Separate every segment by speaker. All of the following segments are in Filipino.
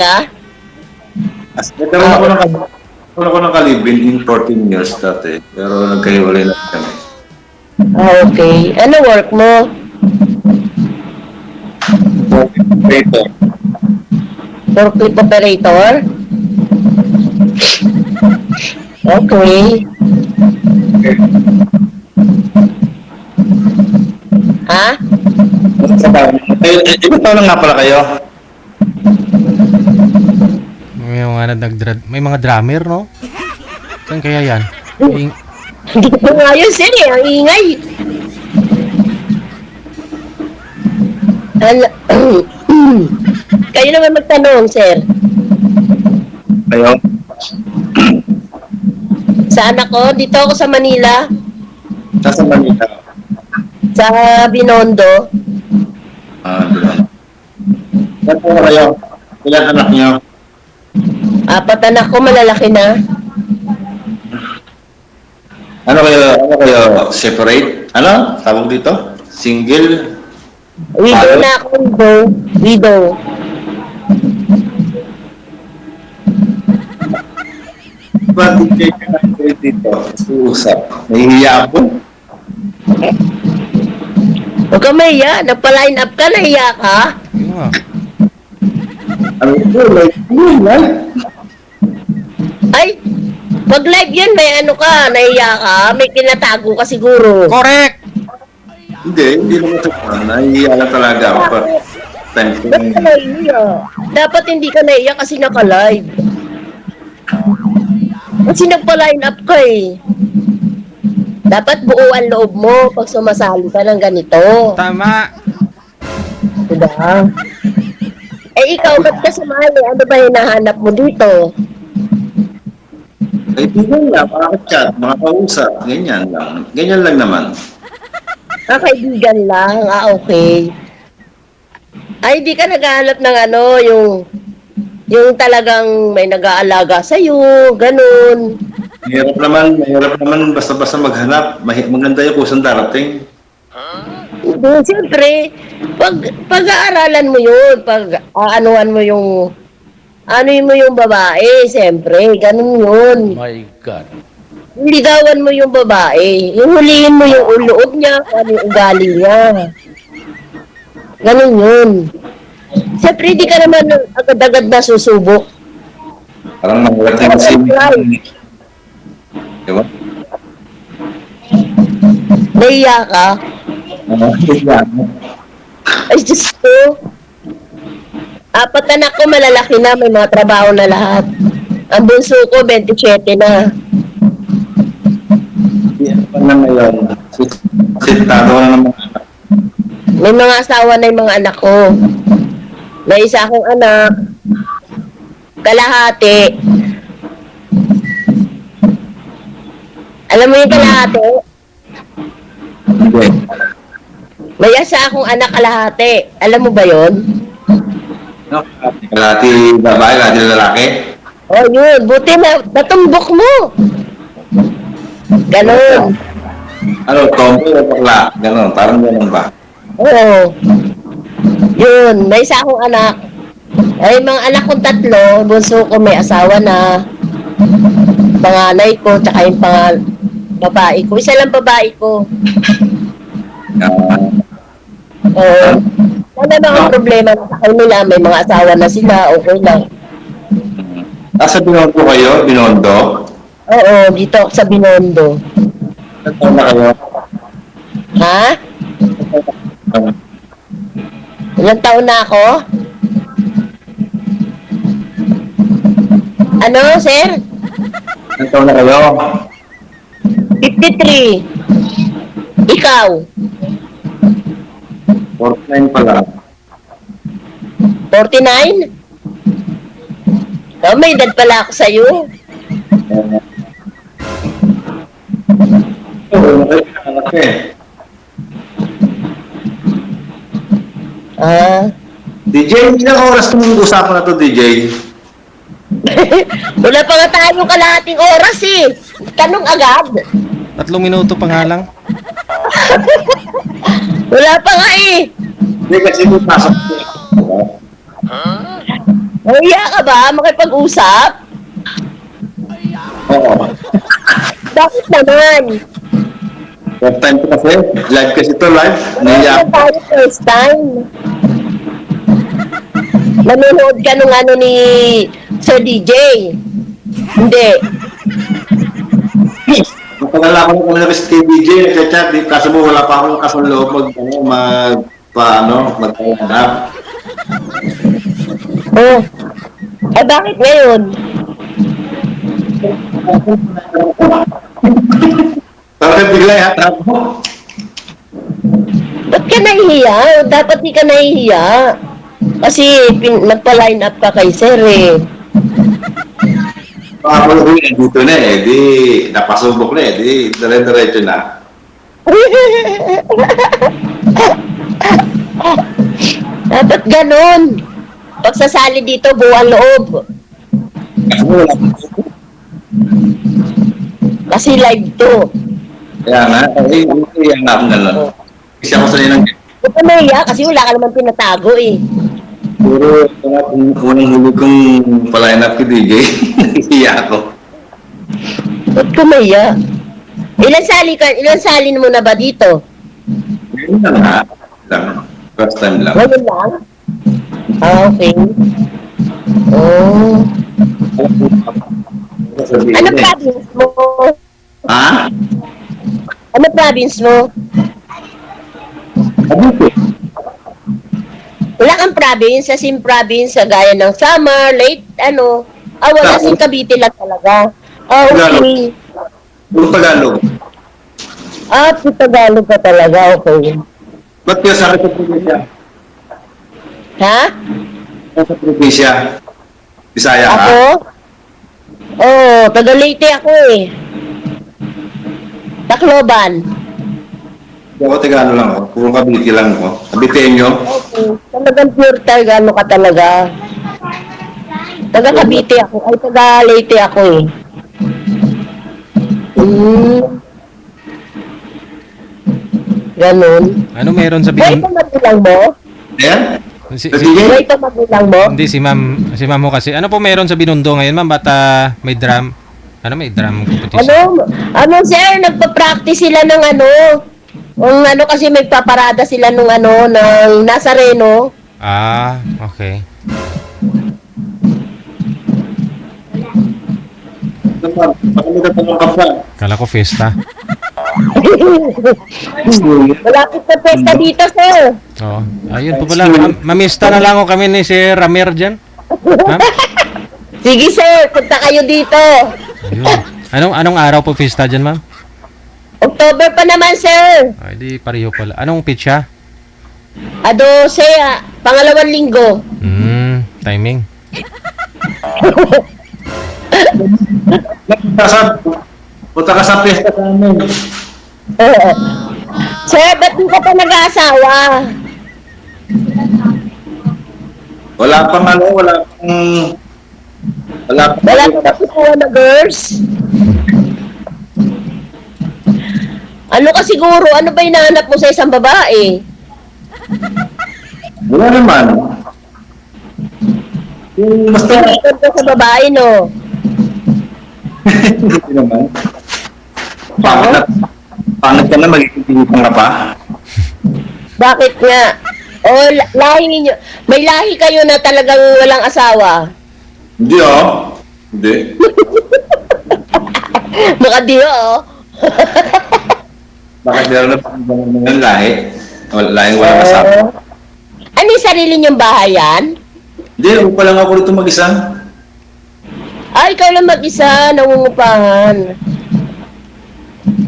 Speaker 1: ka?
Speaker 2: Nagkaroon ako ng kalibin in 14 years dati, pero nagkahiwalay na kami.
Speaker 1: Okay. Ano work mo?
Speaker 2: Ito,
Speaker 1: Forklift operator? Okay. Ha?
Speaker 2: ilang taon na nga pala kayo?
Speaker 3: May mga drummer, no? Saan kaya yan?
Speaker 1: Hindi ko nga yun, sir eh. Ang ingay. Kayo naman magtanong, sir.
Speaker 2: Kayo?
Speaker 1: Saan ako? Dito ako sa Manila.
Speaker 2: Nasa Manila.
Speaker 1: Sa Binondo.
Speaker 2: Doon. Ilan taon na kayo? Ilan anak niyo?
Speaker 1: 4 anak ko, malalaki na.
Speaker 2: Ano kayo, separate? Ano? Tawag dito? Single?
Speaker 1: Widow na ako, widow.
Speaker 2: Ba't hindi ka na dito? Usap. Nahihiya ako.
Speaker 1: Huwag ka mahiya. Nagpa-line up ka, nahiya ka.
Speaker 3: Yun nga.
Speaker 2: Ano ito? Yun lang.
Speaker 1: Ay, pag live yun, may ano ka, nahiya ka, may kinatago ka siguro.
Speaker 3: Correct!
Speaker 2: Hindi naman sa nahihiya lang talaga ako. Time ko
Speaker 1: Ba't ka nahiya? Dapat hindi ka nahiya kasi naka-live. Kasi nagpa-line up ka eh. Dapat buo ang loob mo pag sumasali ka ng ganito.
Speaker 3: Tama!
Speaker 1: Diba? Eh ikaw, ba't ka sumali? Ano ba hinahanap mo dito?
Speaker 2: kaibigan lang, makaka-chat, makakausap, ganyan lang. Ganyan lang naman.
Speaker 1: Kaibigan lang. Okay. Ay, di ka naghahanap ng ano, yung talagang may nag-aalaga sa'yo, ganun.
Speaker 2: Mahirap naman basta-basta maghanap. Maganda yung kusang darating.
Speaker 1: Hindi, siyempre, pag-aaralan mo yun, pag-aanuhan mo yung, mo yung babae, siyempre, ganun yun.
Speaker 3: My God.
Speaker 1: Ligawan mo yung babae, yung huliin mo yung loob niya, ano yung ugali niya. Ganun yun. Siyempre, di ka naman agad-agad na susubok.
Speaker 2: Parang mahirap na kasi. Diba?
Speaker 1: Nahiya ka. Ay, Diyos ko. 4 anak ko, malalaki na, may mga trabaho na lahat. Ang bunso ko, 27 na.
Speaker 2: Ano na ngayon? Sitado na naman.
Speaker 1: May mga asawa na yung mga anak ko. May isa akong anak, kalahati. Alam mo yung kalahati?
Speaker 2: Hindi.
Speaker 1: May isa akong anak kalahati. Alam mo ba yon?
Speaker 2: No? Kalati babae, kalati lalaki.
Speaker 1: Oh, yun. Buti na natumbok mo. Ganon.
Speaker 2: Ano, tomboy o bakla? Ganon, parang ganon ba?
Speaker 1: Oo. Yun. May isa akong anak. Ay, mga anak kong 3. Bunso ko may asawa na. Panganay ko, tsaka yung babae ko. Isa lang babae ko. Oo. Wala mga problema sa kanila. May mga asawa na sila. Okay lang.
Speaker 2: Nasa Binondo kayo? Binondo?
Speaker 1: Oo, dito ako sa Binondo.
Speaker 2: Ilan taon na kayo?
Speaker 1: Ha? Ilang taon na ako? Ano, sir?
Speaker 2: Ilan taon na kayo?
Speaker 1: 53. Ikaw?
Speaker 2: 49 pala.
Speaker 1: 49? Oh, may edad pala ako sa'yo.
Speaker 2: Oo, anak eh. DJ, ilang oras itong usapan na to, DJ?
Speaker 1: Wala pa nga tayong kalahating oras eh. Tanong agad.
Speaker 3: 3 minuto pa nga lang.
Speaker 1: Wala pa nga eh.
Speaker 2: Hindi kasi may pasok ko.
Speaker 1: Hiya ka ba makipag-usap?
Speaker 2: Oo.
Speaker 1: Bakit naman?
Speaker 2: First time ko kasi. Live kasi to, live.
Speaker 1: Ano
Speaker 2: Naiyak.
Speaker 1: tayo first time? Nanonood ka nung ano ni Sir DJ? Hindi.
Speaker 2: Matagal ako na kami na si TBJ, nagchat-chat. Kaso mo, wala pa akong kasong loob magpahanap.
Speaker 1: Oh. Eh bakit ngayon?
Speaker 2: Bakit bigla yata ako?
Speaker 1: Ba't ka nahihiya? Dapat di ka nahihiya. Kasi nagpa-line up ka kay Sir eh.
Speaker 2: Ako dito na eh, di napasubok na eh, di dire-diretso na.
Speaker 1: Dapat ganun. Pagsasali dito, buwan loob.
Speaker 2: Kasi wala akong
Speaker 1: Kasi live to.
Speaker 2: kaya nga, kaya nga ako gano'n. Kasi ako sanay ng
Speaker 1: Ba't ka nahiya? Kasi wala ka naman pinatago eh.
Speaker 2: puro unang huli kong pa-line up kay DJ. Nahihiya ako.
Speaker 1: Ba't ka nahiya? Ilan sali mo na ba dito?
Speaker 2: Ngayon lang nga. Lang. First time lang.
Speaker 1: Ngayon lang? Ah, okay. Oh. Anong province mo?
Speaker 2: Ha?
Speaker 1: Ano province mo?
Speaker 2: Cavite.
Speaker 1: Wala kang province, sa same province, sa gaya ng Samar, Leyte, ano. Ah, wala,
Speaker 2: Wala.
Speaker 1: sa Cavite lang talaga. Ah, okay.
Speaker 2: Puro Tagalog.
Speaker 1: Ah, Tagalog ka talaga, okay.
Speaker 2: Ba't kaya sa akin sa probinsya?
Speaker 1: Ha?
Speaker 2: Sa probinsya? Bisaya ka?
Speaker 1: Ako? Oo, taga Leyte ako eh. Tacloban.
Speaker 2: Ako Tagalog lang ako. Puro Cavite lang ako. Caviteño.
Speaker 1: Okay. Talagang pure Tagalog ka talaga. Taga Cavite ako. Ay, taga Leyte ako eh. Ganun.
Speaker 3: Ano meron sa
Speaker 1: Buhay
Speaker 3: Binondo?
Speaker 1: pa magulang mo?
Speaker 2: Ayan?
Speaker 3: Si,
Speaker 2: Sa
Speaker 3: si,
Speaker 2: DJ?
Speaker 1: Buhay pa magulang mo?
Speaker 3: hindi, si ma'am mo kasi. Ano po meron sa Binondo ngayon, ma'am? Ba't may drum? Ano, may drum competition?
Speaker 1: Ano sir, nagpa-practice sila ng ano, ang ano kasi may paparada sila nung ano, ng Nazareno.
Speaker 3: Ah, okay.
Speaker 2: Pakalitan ka pa.
Speaker 3: Kala ko fiesta.
Speaker 1: Malapit na pesta dito, sir.
Speaker 3: Oo. Ayun po pala. Mamista na lang ako kami ni Sir Ramir dyan. Ma'am?
Speaker 1: Sige, sir, punta kayo dito.
Speaker 3: Ayun. Anong araw po fiesta dyan, ma'am?
Speaker 1: October pa naman, sir.
Speaker 3: Ay, di pareho pala. Anong pitcha?
Speaker 1: Adose, pangalawang linggo.
Speaker 3: Timing.
Speaker 2: Punta ka sa piyesta sa amin.
Speaker 1: Sir, ba't di ka pa nag-aasawa?
Speaker 2: Wala pang ano, wala
Speaker 1: Wala pa nakukuha na girls? Ano ka siguro? Ano ba hinahanap mo sa isang babae?
Speaker 2: Wala naman. Yung basta,
Speaker 1: Tingin ka sa babae, no?
Speaker 2: hindi naman. Pangit ka na, magiging ka pa.
Speaker 1: Bakit nga? O, lahi ninyo. May lahi kayo na talagang walang asawa.
Speaker 2: Hindi oh. Hindi.
Speaker 1: Makadiyo, oh.
Speaker 2: Bakit meron na pang ng lahi? Lahi walang kasama.
Speaker 1: Ano yung sarili niyong bahayan?
Speaker 2: Hindi, ako pa lang ako dito mag-isa.
Speaker 1: Ay, ikaw lang mag-isa, nangungupahan.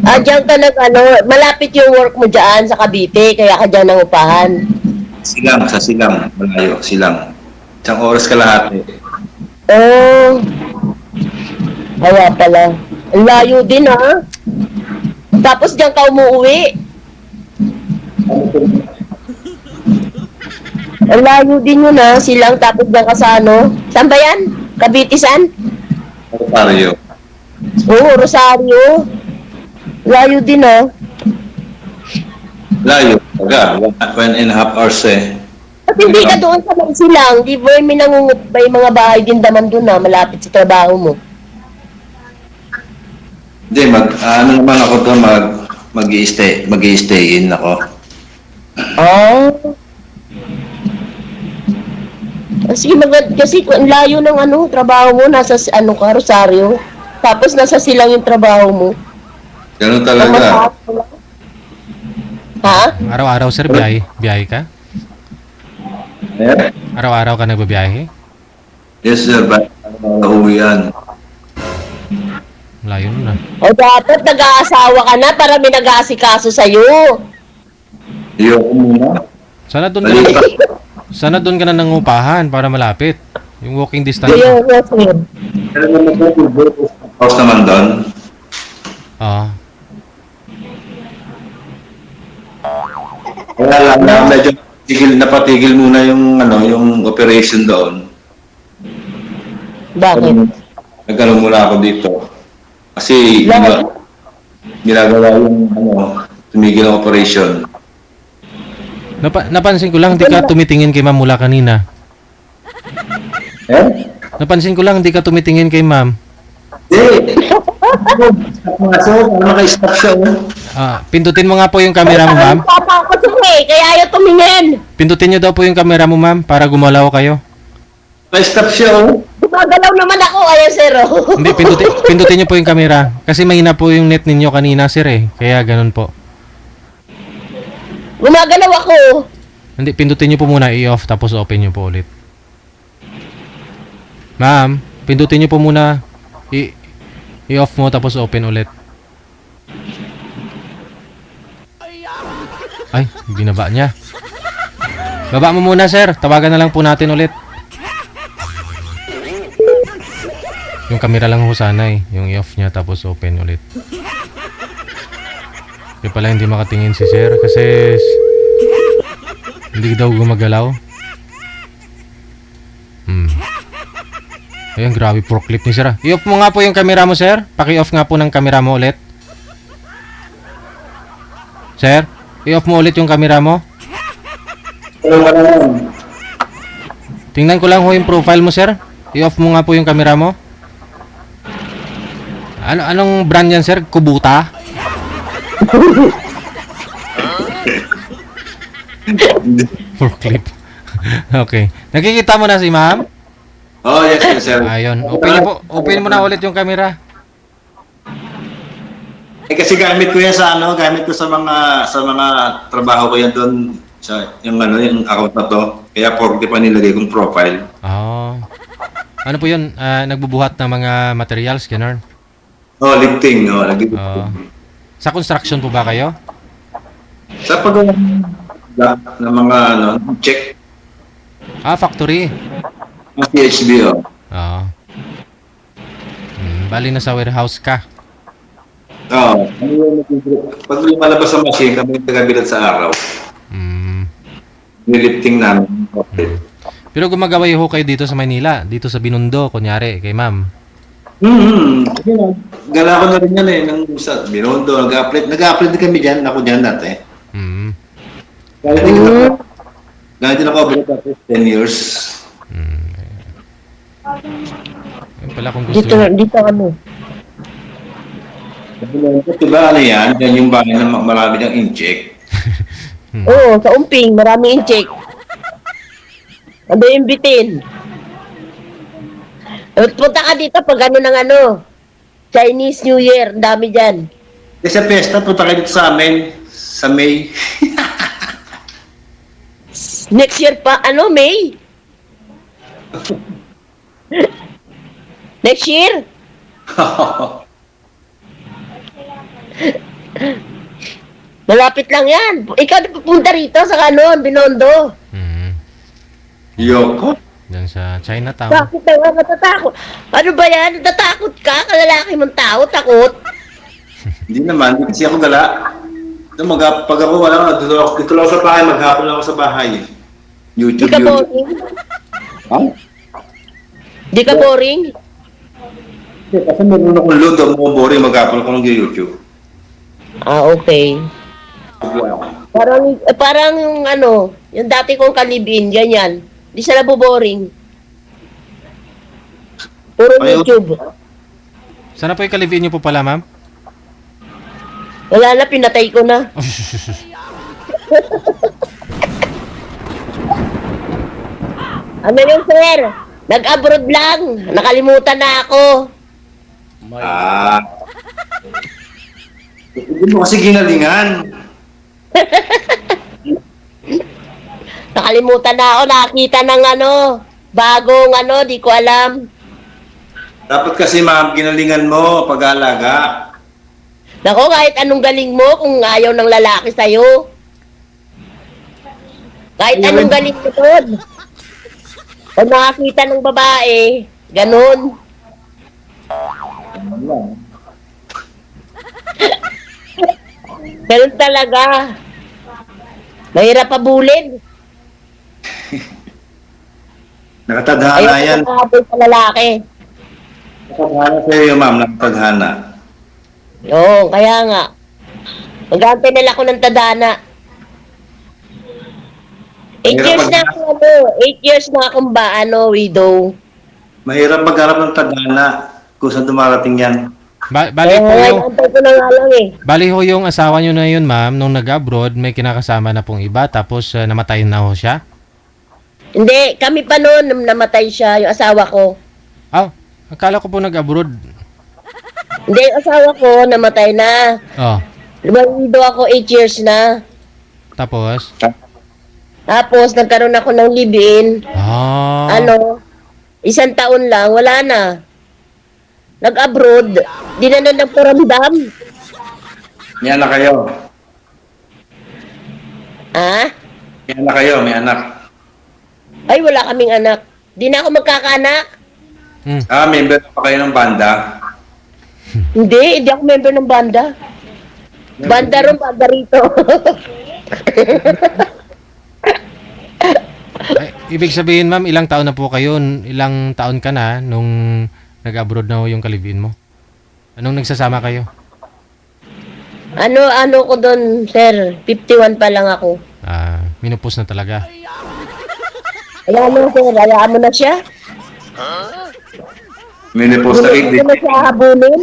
Speaker 1: Ah, diyan ka ano, malapit yung work mo dyan sa Cavite, kaya ka dyan nangupahan.
Speaker 2: Silang, sa Silang. Malayo, Silang. Isang oras ka lahat eh.
Speaker 1: Oh, kaya pala. Ang layo din, ha? Tapos diyan ka umuwi. Ang layo din yun, ha? Silang, tapos diyan ka sa ano? Saan ba yan? Cavite, saan?
Speaker 2: Rosario.
Speaker 1: Oo, Rosario. Layo din, ha?
Speaker 2: Layo. Taga, 1.5 hours eh.
Speaker 1: Ba't hindi ka doon sa silang? Di ba may may mga bahay din naman doon na malapit sa trabaho mo?
Speaker 2: Hindi, ano naman ako to, mag-i-stay in ako.
Speaker 1: Ah. Kasi ang layo ng trabaho mo, nasa ka, Rosario. Tapos nasa silang yung trabaho mo.
Speaker 2: Ganun talaga.
Speaker 1: Ha?
Speaker 3: Araw-araw, sir, biyahe ka?
Speaker 2: Eh?
Speaker 3: Araw-araw ka nagbabiyahe?
Speaker 2: Yes, sir. Uwi yan.
Speaker 3: Layo nun ah.
Speaker 1: O dapat nag-aasawa ka na para may nag-aasikaso sa'yo.
Speaker 2: Iyo ko muna.
Speaker 3: Sana doon ka na nangupahan para malapit. Yung walking distance.
Speaker 1: Kaya nga, sir.
Speaker 2: Pero naman house naman doon.
Speaker 3: Oo.
Speaker 2: Kaya lang na medyo napatigil muna yung operation doon.
Speaker 1: Bakit?
Speaker 2: Nagkaroon muna ako dito. Kasi ginagawa yung tumigil ang operation.
Speaker 3: Napansin ko lang, hindi ka tumitingin kay ma'am mula kanina.
Speaker 2: Eh?
Speaker 3: Napansin ko lang, hindi ka tumitingin kay ma'am.
Speaker 2: Hindi! Maka-stop siya.
Speaker 3: Pindutin mo nga po yung camera mo, ma'am.
Speaker 1: Papa ko kaya ayaw tumingin.
Speaker 3: Pindutin nyo daw po yung camera mo, ma'am, para gumalaw kayo.
Speaker 2: Maka-stop siya.
Speaker 1: Gumagalaw naman ako, ayaw, sir.
Speaker 3: Hindi, pindutin nyo po yung camera. Kasi mahina po yung net ninyo kanina, sir eh. Kaya ganun po.
Speaker 1: Gumagalaw ako.
Speaker 3: Hindi, pindutin nyo po muna i-off tapos open nyo po ulit. Ma'am, pindutin nyo po muna i-off mo tapos open ulit. Ay, binaba niya. Baba mo muna, sir. Tawagan na lang po natin ulit. Yung camera lang ho sana eh. Yung i-off niya tapos open ulit. Kaya pala hindi makatingin si sir kasi hindi daw gumagalaw. Ayun, grabe forklift ni sir. I-off mo nga po yung camera mo, sir. Paki-off nga po ng camera mo ulit. Sir, i-off mo ulit yung camera mo. Tingnan ko lang ho yung profile mo, sir. I-off mo nga po yung camera mo. Anong brand yan, sir? Kubuta? Forklift. Okay. Nakikita mo na si ma'am?
Speaker 2: Oh, yes, sir.
Speaker 3: Ayun. Open mo na ulit yung camera.
Speaker 2: Eh, kasi gamit ko yan gamit ko sa mga trabaho ko yan doon sa yung account na to. Kaya 40 pa nilagay kong profile.
Speaker 3: Oh. Ano po yun? Nagbubuhat ng mga materials, ganun?
Speaker 2: Oh, lifting. Oh,
Speaker 3: Sa construction po ba kayo?
Speaker 2: Sa paggawa ng mga check
Speaker 3: Factory.
Speaker 2: ng PHB, oh.
Speaker 3: Oo. Bali na sa warehouse ka.
Speaker 2: Oh, pag lumalabas sa machine, kami yung tagabilat sa araw. Nilifting namin. Okay.
Speaker 3: Pero gumagawa ho kayo dito sa Manila, dito sa Binondo, kunyari, kay ma'am.
Speaker 2: Gala ko na rin yan sa Binondo, nag-upload din kami dyan, ako dyan dati. Gaya din ako abroad after 10 years.
Speaker 3: Ayun pala kung gusto
Speaker 1: Dito ano?
Speaker 2: Diba yan? Yan yung bahay na marami ng incheck.
Speaker 1: Oo, sa Umping, maraming in-check. Ano yung bitin? Punta ka dito pag Chinese New Year, ang dami dyan.
Speaker 2: Kasi sa pesta, punta kayo dito sa amin, sa May.
Speaker 1: Next year pa, May? Next year? Malapit lang yan. Ikaw pupunta rito sa Binondo.
Speaker 2: Yoko?
Speaker 3: Diyan sa Chinatown.
Speaker 1: Bakit nga natatakot? Ano ba yan? Natatakot ka? Kalalaki mong tao, takot?
Speaker 2: Hindi naman, hindi kasi ako gala. Pag ako wala, dito lang ako sa bahay, maghapon lang ako sa bahay.
Speaker 1: Di ka boring?
Speaker 2: Ha?
Speaker 1: Di ka boring?
Speaker 2: Kasi meron akong load, ako boring, maghapon ako ng YouTube.
Speaker 1: Ah, okay. Parang yung ano, yung dati kong kalibin, ganyan. Di siya naboboring. Puro
Speaker 2: Ay,
Speaker 1: YouTube.
Speaker 3: Sana po yung kalivin niyo po pala, ma'am?
Speaker 1: Wala na, pinatay ko na. Ano yung sir? Nag-abroad lang. Nakalimutan na ako.
Speaker 2: Ah. Hindi mo kasi ginalingan.
Speaker 1: Nakalimutan na ako. Nakakita ng ano, bagong ano, di ko alam.
Speaker 2: Dapat kasi ma'am, ginalingan mo pag-aalaga.
Speaker 1: Nako, kahit anong galing mo kung ayaw ng lalaki sa'yo. Kahit anong galing mo doon. Pag nakakita ng babae, ganun. Ganun talaga. Mahirap pabulin.
Speaker 2: Nakatadhana yan.
Speaker 1: Ayaw ko sa lalaki.
Speaker 2: Nakatadhana sa'yo ma'am, nakatadhana.
Speaker 1: Oo, kaya nga. Mag-aantay nila ako ng tadhana. 8 years na ako, 8 years na akong widow.
Speaker 2: Mahirap magharap ng tadhana kung saan dumarating yan.
Speaker 3: Bali
Speaker 1: Kaya
Speaker 3: po
Speaker 1: nga,
Speaker 3: yung...
Speaker 1: inaantay ko na nga lang eh.
Speaker 3: Bali ho yung asawa nyo na yun, ma'am, nung nag-abroad, may kinakasama na pong iba, tapos namatay na ho siya?
Speaker 1: Hindi, kami pa noon, nung namatay siya, yung asawa ko.
Speaker 3: Akala ko po nag-abroad.
Speaker 1: Hindi, yung asawa ko, namatay na.
Speaker 3: Oh,
Speaker 1: Widow ako, 8 years na.
Speaker 3: tapos?
Speaker 1: Tapos, nagkaroon ako ng live-in.
Speaker 3: Ah,
Speaker 1: 1 taon lang, wala na. Nag-abroad, di na nagparamdam.
Speaker 2: May anak kayo.
Speaker 1: Ah?
Speaker 2: May anak kayo, may anak.
Speaker 1: Ay, wala kaming anak. Di na ako magkakaanak.
Speaker 2: Member pa kayo ng banda.
Speaker 1: Hindi ako member ng banda. Banda ron, banda rito.
Speaker 3: ay, ibig sabihin, ma'am, ilang taon na po kayo? Ilang taon ka na nung nag-abroad na ho yung kalibin mo? Anong nagsasama kayo?
Speaker 1: ano ko doon, sir? 51 pa lang ako.
Speaker 3: Minupos na talaga.
Speaker 1: Hayaan mo, sir. Hayaan mo na siya.
Speaker 2: Minipos na
Speaker 1: Hindi ko na siya habulin.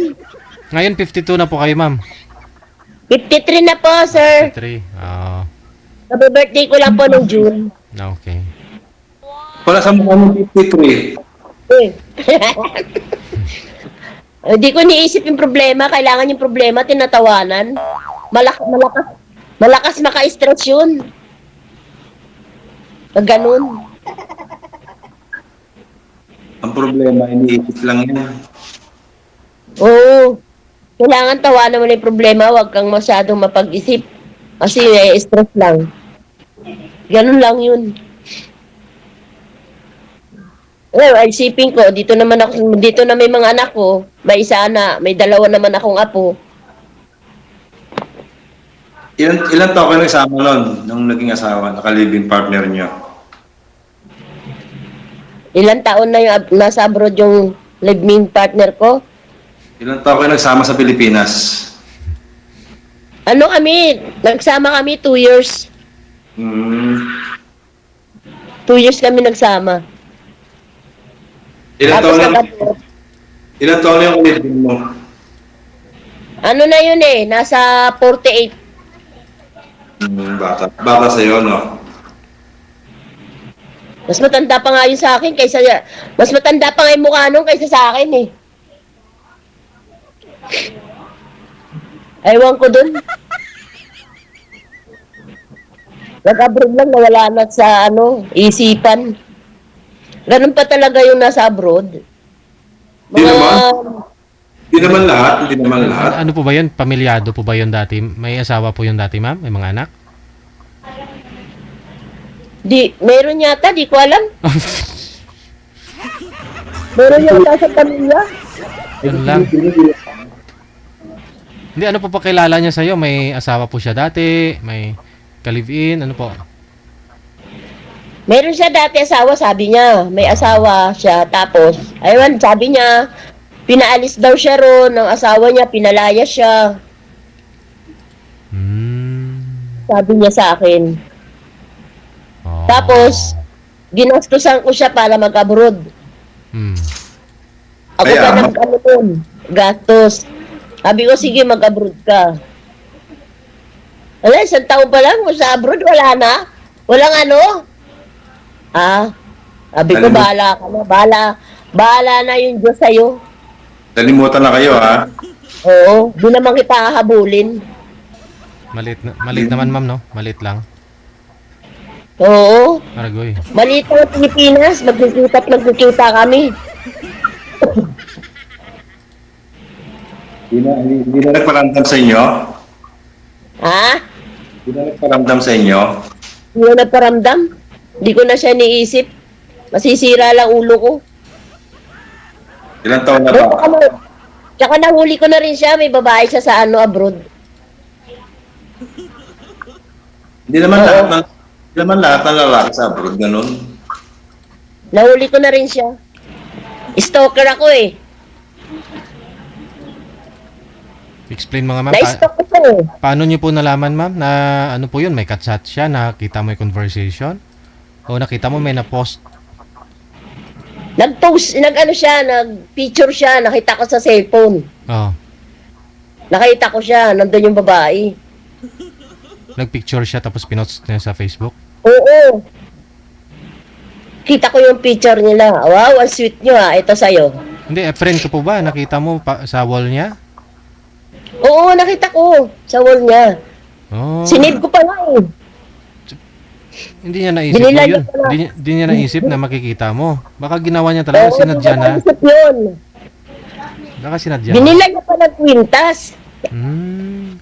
Speaker 3: Ngayon, 52 na po kayo, ma'am.
Speaker 1: 53 na po, sir.
Speaker 3: 53.
Speaker 1: Sabi-birthday ko lang po nung June.
Speaker 3: Okay.
Speaker 2: Wala sa mukha mo 53.
Speaker 1: Eh. Hindi ko niisip yung problema. Kailangan yung problema, tinatawanan. Malakas maka-stress yun. Pag ganun.
Speaker 2: Ang problema, iniisip lang yan.
Speaker 1: Oo. Kailangan tawanan mo na yung problema. Huwag kang masyadong mapag-isip. Kasi stress lang. Ganun lang yun. Well, isipin ko, dito na may mga anak ko, may isa na, may 2 naman akong apo.
Speaker 2: Ilan taon kayo nagsama nun, nung naging asawa, nakalibing partner niyo?
Speaker 1: Ilang taon na yung nasa abroad yung live-in partner ko?
Speaker 2: Ilan taon kayo nagsama sa Pilipinas?
Speaker 1: Nagsama kami 2 years. 2 years kami nagsama.
Speaker 2: Ilan
Speaker 1: Tapos
Speaker 2: taon na yung kalibing mo?
Speaker 1: ano na yun eh, nasa 48.
Speaker 2: Bata sa'yo, no?
Speaker 1: Mas matanda pa nga yun sa akin mas matanda pa nga yung mukha nung kaysa sa akin eh. Ewan ko dun. Nag-abroad lang, nawala na sa isipan. Ganun pa talaga yung nasa abroad.
Speaker 2: Hindi naman lahat.
Speaker 3: Ano po ba yun? Pamilyado po ba yun dati? May asawa po yun dati, ma'am? May mga anak?
Speaker 1: Meron yata, di ko alam. Meron yata sa pamilya.
Speaker 3: Yun lang. Hindi, ano po pa kilala niya sa'yo? May asawa po siya dati? May ka-live-in? Ano po?
Speaker 1: Meron siya dati asawa, sabi niya. May asawa siya. Tapos, ayun, sabi niya, pinaalis daw siya ron ng asawa niya, pinalaya siya. sabi niya sa akin.
Speaker 3: Oh.
Speaker 1: Tapos, ginastusan ko siya para mag-abroad.
Speaker 3: Hmm.
Speaker 1: Ako
Speaker 2: Kaya,
Speaker 1: pa nag-ano nun, gastos. Sabi ko, sige, mag-abroad ka. Wala, isang taon pa lang, sa abroad, wala na. Walang ano. Sabi ko,
Speaker 2: Alam mo-
Speaker 1: bahala ka na, bahala na yung Diyos sa'yo.
Speaker 2: Nalimutan na kayo, ha?
Speaker 1: Oo, di naman kita hahabulin.
Speaker 3: Malit naman, ma'am, no? Malit lang.
Speaker 1: Oo,
Speaker 3: Aragoy.
Speaker 1: maliit ang Pilipinas, magkikita at magkikita kami.
Speaker 2: Hindi na nagparamdam sa inyo?
Speaker 1: Ha?
Speaker 2: Hindi na nagparamdam sa inyo?
Speaker 1: Hindi ko nagparamdam. Hindi ko na siya niisip. Masisira lang ulo ko.
Speaker 2: Ilang taon na
Speaker 1: Pero
Speaker 2: ba?
Speaker 1: ano, tsaka nahuli ko na rin siya, may babae siya sa ano, abroad.
Speaker 2: Hindi naman
Speaker 1: Oo.
Speaker 2: lahat ng lalaki sa abroad, ganun.
Speaker 1: Nahuli ko na rin siya. Stalker ako eh.
Speaker 3: Explain mo nga, ma'am.
Speaker 1: Na-stalk ko siya eh.
Speaker 3: Paano niyo po nalaman, ma'am, na ano po yun? May chat siya, nakita mo yung conversation? O nakita mo may na-post?
Speaker 1: Nag-post, nag-ano siya, nag-picture siya, nakita ko sa cellphone.
Speaker 3: Oh.
Speaker 1: Nakita ko siya, nandun yung babae.
Speaker 3: Nagpicture siya tapos pinost niya sa Facebook?
Speaker 1: Oo. Kita ko yung picture nila. Wow, ang sweet nyo ah. Ito sa'yo.
Speaker 3: Hindi, friend ko po ba? Nakita mo sa wall niya?
Speaker 1: Oo, nakita ko. Sa wall niya.
Speaker 3: Oh.
Speaker 1: Sinave ko pa nga eh.
Speaker 3: Hindi niya naisip
Speaker 1: Binila
Speaker 3: mo
Speaker 1: niya
Speaker 3: yun.
Speaker 1: pala.
Speaker 3: Hindi niya naisip na makikita mo. Baka ginawa niya talaga,
Speaker 1: Oo,
Speaker 3: sinadya na.
Speaker 1: naisip yun.
Speaker 3: Baka sinadya na.
Speaker 1: Binila niya pa ng kwintas.
Speaker 3: Hmm.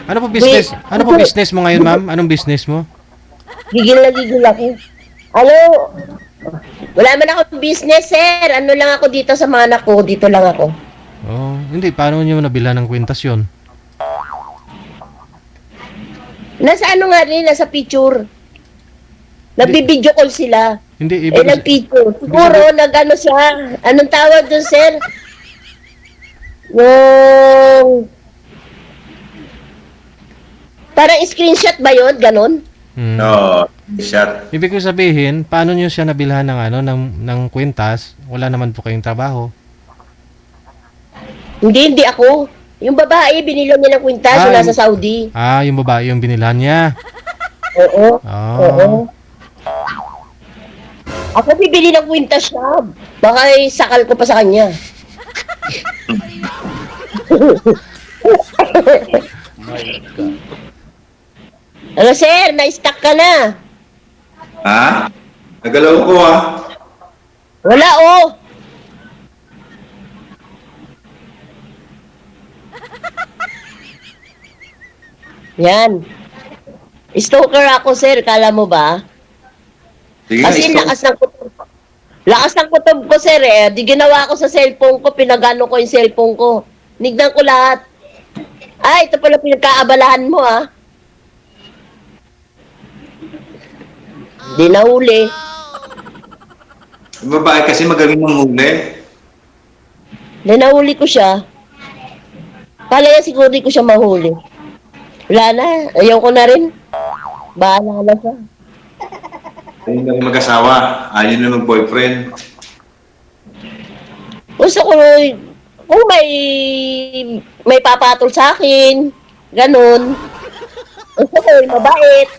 Speaker 3: Ano po business? Ano po business mo ngayon, ma'am? Anong business mo?
Speaker 1: Gigil ako. Ano? Wala man ako business, sir. Ano lang ako dito sa mga anak ko. Dito lang ako.
Speaker 3: Oh, hindi. Paano niyo nabilhan ng kwintas yun?
Speaker 1: Nasa ano nga rin, nasa picture. Nagbibideo call sila.
Speaker 3: Hindi,
Speaker 1: Nag-picture. Siguro, nag-ano siya. Anong tawag dun, sir? Yung... Parang screenshot ba yun? Ganon?
Speaker 3: Hmm.
Speaker 2: No, shot.
Speaker 3: Ibig ko sabihin, paano niyo siya nabilhan ng ano ng kwintas? Wala naman po kayong trabaho.
Speaker 1: Hindi ako. Yung babae, binilo niya ng kwintas, yung
Speaker 3: Ah,
Speaker 1: nasa Saudi.
Speaker 3: Ah, yung babae yung binilhan niya.
Speaker 1: Oo.
Speaker 3: Oh.
Speaker 1: Oo. Ako bibili ng kwintas siya. Baka sakal ko pa sa kanya. Ano sir, na-stuck ka na.
Speaker 2: Ha? Nagalaw ko, ha?
Speaker 1: Wala oh. Yan. Stalker ako sir, kala mo ba?
Speaker 2: Sige,
Speaker 1: Kasi
Speaker 2: stop.
Speaker 1: lakas ng kutob. Lakas ng kutob ko sir eh. Di ginawa ko sa cellphone ko, pinagano ko yung cellphone ko. Nignan ko lahat. Ay, ito pala pinagkaabalahan mo ah. Di nahuli.
Speaker 2: Yung babae kasi magaling manghuli.
Speaker 1: Di nahuli ko siya. Kala niya siguro di ko siya mahuli. Wala na. Ayaw ko na rin. Bahala na siya.
Speaker 2: Ayun na rin mag-asawa. Ayaw na mag-boyfriend.
Speaker 1: Gusto ko, kung may papatol sa akin, ganun. Gusto ko, yung mabait.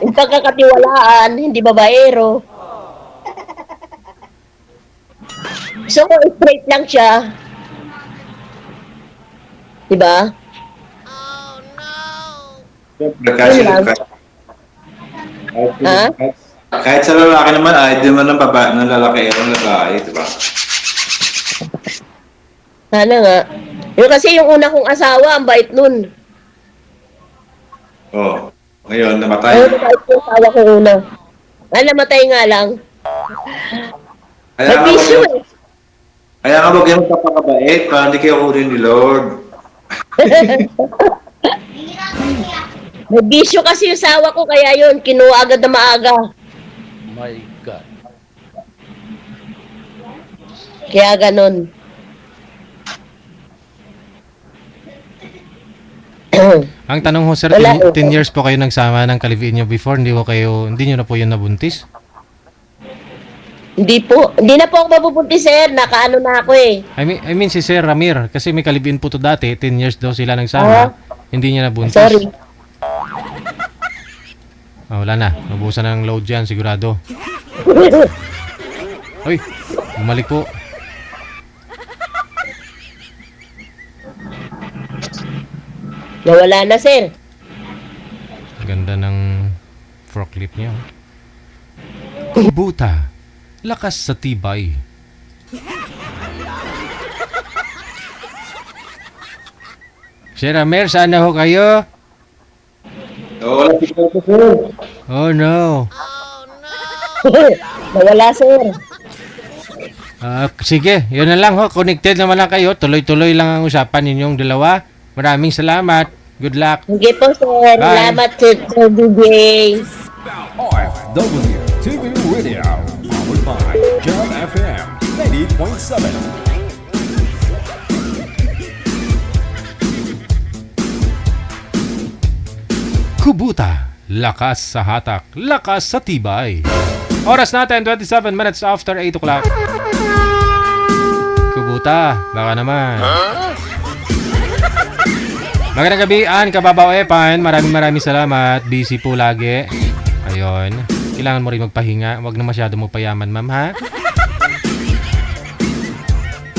Speaker 1: Yung pagkakatiwalaan, hindi babaero. Gusto ko, straight lang siya. Diba?
Speaker 2: Kasi,
Speaker 1: Yun lang. Ha?
Speaker 2: kahit sa lalaki naman, ayaw din naman ng babae, ng lalaki, ng lalaki, di ba?
Speaker 1: Sana nga. Yung kasi yung una kong asawa, ang bait nun.
Speaker 2: Oh, ngayon, namatay.
Speaker 1: Ayun, bait yung asawa ko una. Namatay nga lang.
Speaker 2: Kaya
Speaker 1: May
Speaker 2: nga,
Speaker 1: bisyo
Speaker 2: wag-
Speaker 1: eh.
Speaker 2: kaya nga huwag yung magpapakabait para hindi kayo kunin ni Lord.
Speaker 1: May bisyo kasi yung asawa ko, kaya yun, kinuha agad na maaga.
Speaker 4: My God.
Speaker 1: Kaya ganon.
Speaker 3: Ang tanong ho, sir,
Speaker 1: Wala,
Speaker 3: 10 years po kayo nagsama ng kalivin nyo before, hindi nyo na po yun nabuntis?
Speaker 1: Hindi na po ako mabubuntis, sir. Nakaano na ako eh.
Speaker 3: I mean si Sir Ramir, kasi may kalivin po to dati, 10 years daw sila nagsama, hindi niya nabuntis.
Speaker 1: Sorry.
Speaker 3: Wala na, nabusan na ng load yan, sigurado. Uy, bumalik po.
Speaker 1: Nawala na, sir.
Speaker 3: Ganda ng forklift niya. Kubuta, lakas sa tibay. Sir Ramir, saan na ho kayo?
Speaker 2: Wala si Coco, sir.
Speaker 3: Oh no.
Speaker 1: Nawala, sir.
Speaker 3: Sige, yun na lang ho. Connected naman lang kayo. Tuloy-tuloy lang ang usapan ninyong dalawa. Maraming salamat. Good luck.
Speaker 1: Sige po, sir.
Speaker 3: Bye.
Speaker 1: Salamat, sir DJ.
Speaker 5: OFW TV Radio, powered by Jam FM 90.7.
Speaker 3: Kubuta, lakas sa hatak, lakas sa tibay. Oras natin, 27 minutes after 8 o'clock. Kubuta, baka naman. Magandang gabi, Kababaw Epan. Maraming salamat. Busy po lagi. Ayun. Kailangan mo rin magpahinga. Huwag na masyado mo payaman, ma'am, ha?